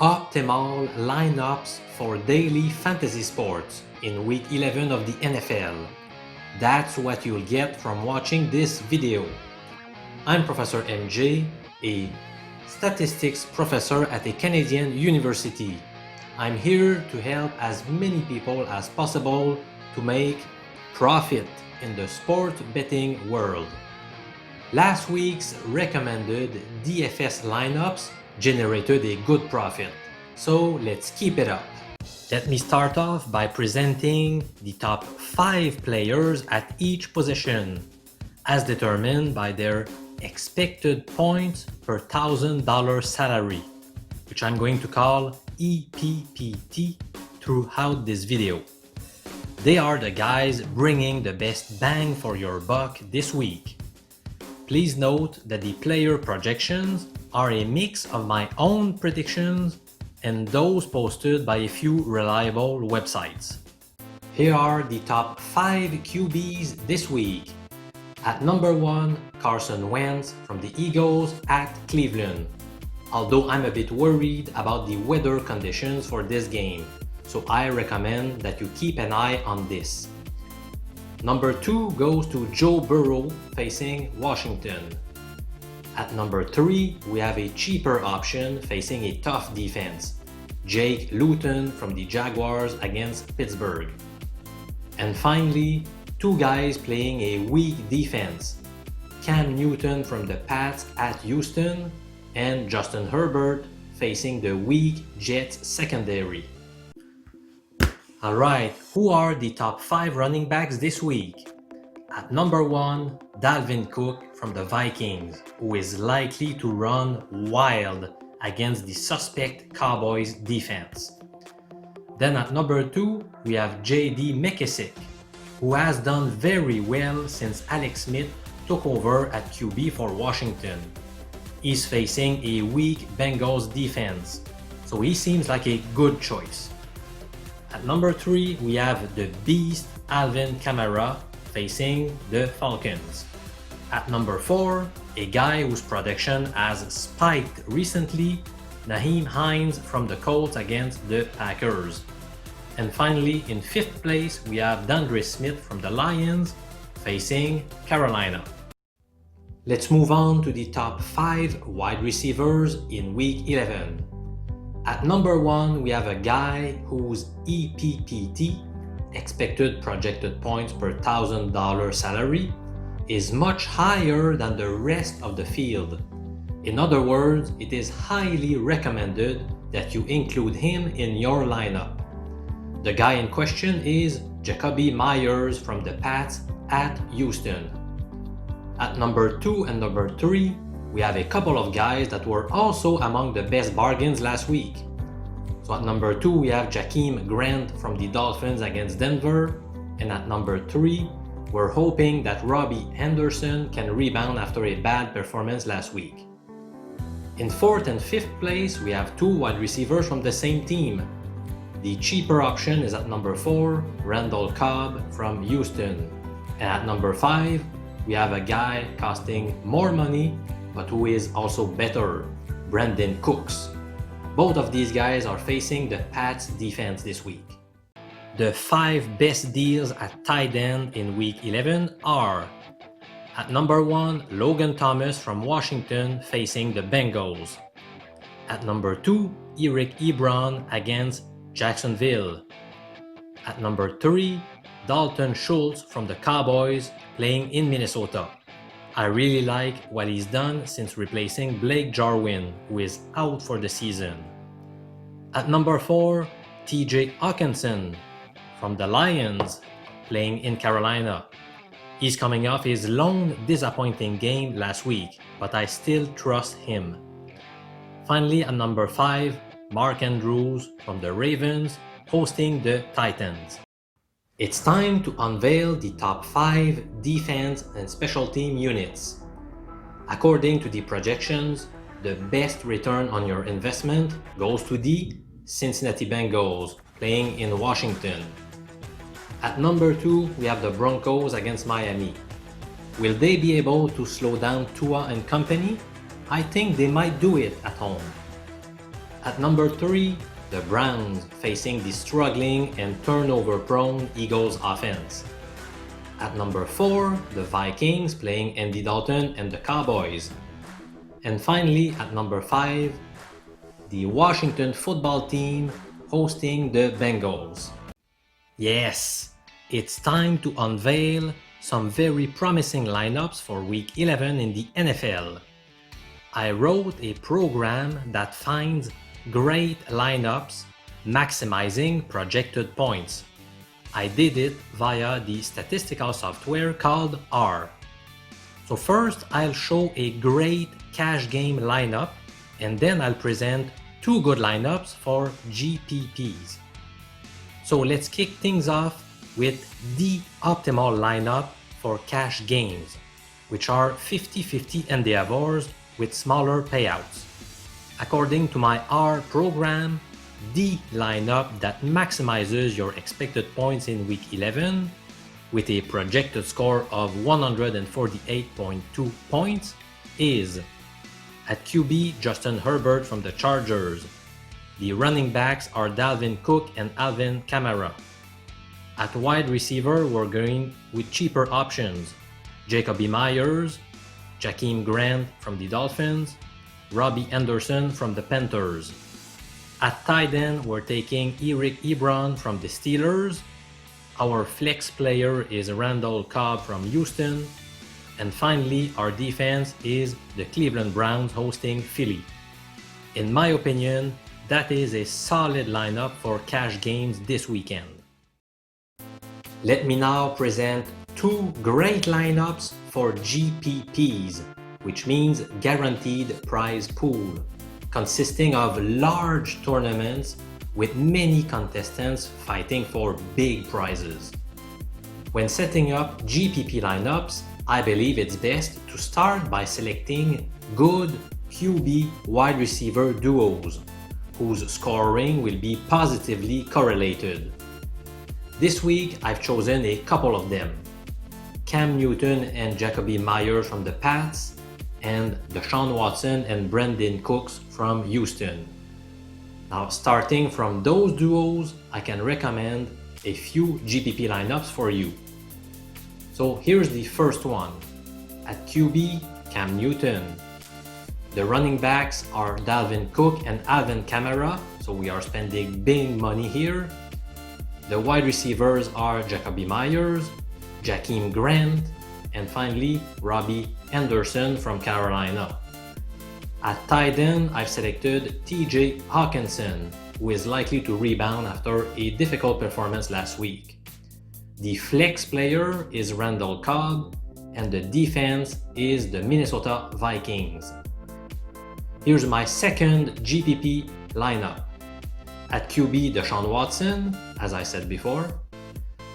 Optimal lineups for daily fantasy sports in week 11 of the NFL. That's what you'll get from watching this video. I'm Professor MJ, a statistics professor at a Canadian university. I'm here to help as many people as possible to make profit in the sport betting world. Last week's recommended DFS lineups generated a good profit, so let's keep it up. Let me start off by presenting the top 5 players at each position, as determined by their expected points per $1,000 salary, which I'm going to call EPPT throughout this video. They are the guys bringing the best bang for your buck this week. Please note that the player projections are a mix of my own predictions and those posted by a few reliable websites. Here are the top 5 QBs this week. At number 1, Carson Wentz from the Eagles at Cleveland. Although I'm a bit worried about the weather conditions for this game, so I recommend that you keep an eye on this. Number 2 goes to Joe Burrow facing Washington. At number 3, we have a cheaper option facing a tough defense, Jake Luton from the Jaguars against Pittsburgh. And finally, 2 guys playing a weak defense, Cam Newton from the Pats at Houston and Justin Herbert facing the weak Jets secondary. Alright, who are the top 5 running backs this week? At number 1, Dalvin Cook from the Vikings, who is likely to run wild against the suspect Cowboys defense. Then at number 2, we have J.D. McKissic, who has done very well since Alex Smith took over at QB for Washington. He's facing a weak Bengals defense, so he seems like a good choice. At number 3, we have the beast Alvin Kamara facing the Falcons. At number 4, a guy whose production has spiked recently, Nyheim Hines from the Colts against the Packers. And finally, in 5th place, we have DeAndre Smith from the Lions facing Carolina. Let's move on to the top 5 wide receivers in week 11. At number 1, we have a guy whose EPPT, expected projected points per $1,000 salary, is much higher than the rest of the field. In other words, it is highly recommended that you include him in your lineup. The guy in question is Jacoby Myers from the Pats at Houston. At number 2 and number 3, we have a couple of guys that were also among the best bargains last week. So at number 2, we have Jakeem Grant from the Dolphins against Denver. And at number 3, we're hoping that Robbie Henderson can rebound after a bad performance last week. In 4th and 5th place, we have 2 wide receivers from the same team. The cheaper option is at number 4, Randall Cobb from Houston. And at number 5, we have a guy costing more money but who is also better, Brandon Cooks. Both of these guys are facing the Pats defense this week. The 5 best deals at tight end in week 11 are: at number 1, Logan Thomas from Washington facing the Bengals. At number 2, Eric Ebron against Jacksonville. At number 3, Dalton Schultz from the Cowboys playing in Minnesota. I really like what he's done since replacing Blake Jarwin, who is out for the season. At number 4, TJ Hawkinson from the Lions, playing in Carolina. He's coming off his long disappointing game last week, but I still trust him. Finally, at number 5, Mark Andrews from the Ravens, hosting the Titans. It's time to unveil the top 5 defense and special team units. According to the projections, the best return on your investment goes to the Cincinnati Bengals, playing in Washington. At number 2, we have the Broncos against Miami. Will they be able to slow down Tua and company? I think they might do it at home. At number 3, the Browns facing the struggling and turnover-prone Eagles offense. At number 4, the Vikings playing Andy Dalton and the Cowboys. And finally, at number 5, the Washington football team hosting the Bengals. Yes, it's time to unveil some very promising lineups for Week 11 in the NFL. I wrote a program that finds great lineups maximizing projected points. I did it via the statistical software called R. So first, I'll show a great cash game lineup, and then I'll present 2 good lineups for GPPs. So let's kick things off with the optimal lineup for cash games, which are 50-50 endeavors with smaller payouts. According to my R program, the lineup that maximizes your expected points in Week 11 with a projected score of 148.2 points is at QB, Justin Herbert from the Chargers. The running backs are Dalvin Cook and Alvin Kamara. At wide receiver, we're going with cheaper options. Jacoby Myers, Jakeem Grant from the Dolphins, Robbie Anderson from the Panthers. At tight end, we're taking Eric Ebron from the Steelers. Our flex player is Randall Cobb from Houston. And finally, our defense is the Cleveland Browns hosting Philly. In my opinion, that is a solid lineup for cash games this weekend. Let me now present 2 great lineups for GPPs, which means Guaranteed Prize Pool, consisting of large tournaments with many contestants fighting for big prizes. When setting up GPP lineups, I believe it's best to start by selecting good QB wide receiver duos, whose scoring will be positively correlated. This week, I've chosen a couple of them: Cam Newton and Jacoby Myers from the Pats, and Deshaun Watson and Brandon Cooks from Houston. Now, starting from those duos, I can recommend a few GPP lineups for you. So here's the first one. At QB, Cam Newton. The running backs are Dalvin Cook and Alvin Kamara, so we are spending big money here. The wide receivers are Jacoby Myers, Jakeem Grant, and finally Robbie Anderson from Carolina. At tight end, I've selected TJ Hawkinson, who is likely to rebound after a difficult performance last week. The flex player is Randall Cobb, and the defense is the Minnesota Vikings. Here's my second GPP lineup. At QB, Deshaun Watson, as I said before.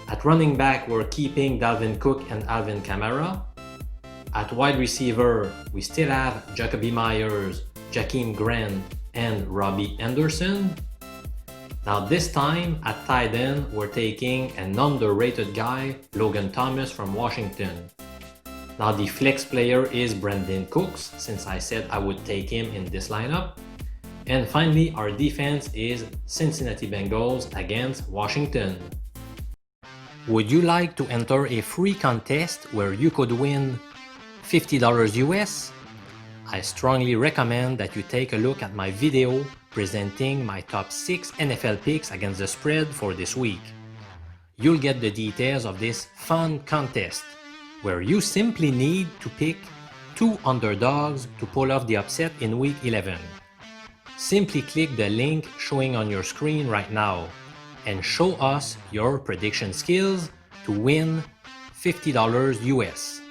At running back, we're keeping Dalvin Cook and Alvin Kamara. At wide receiver, we still have Jacoby Myers, Jakeem Grant, and Robbie Anderson. Now this time, at tight end, we're taking an underrated guy, Logan Thomas from Washington. Now the flex player is Brandon Cooks, since I said I would take him in this lineup. And finally, our defense is Cincinnati Bengals against Washington. Would you like to enter a free contest where you could win $50 US? I strongly recommend that you take a look at my video presenting my top 6 NFL picks against the spread for this week. You'll get the details of this fun contest, where you simply need to pick 2 underdogs to pull off the upset in Week 11. Simply click the link showing on your screen right now and show us your prediction skills to win $50 US.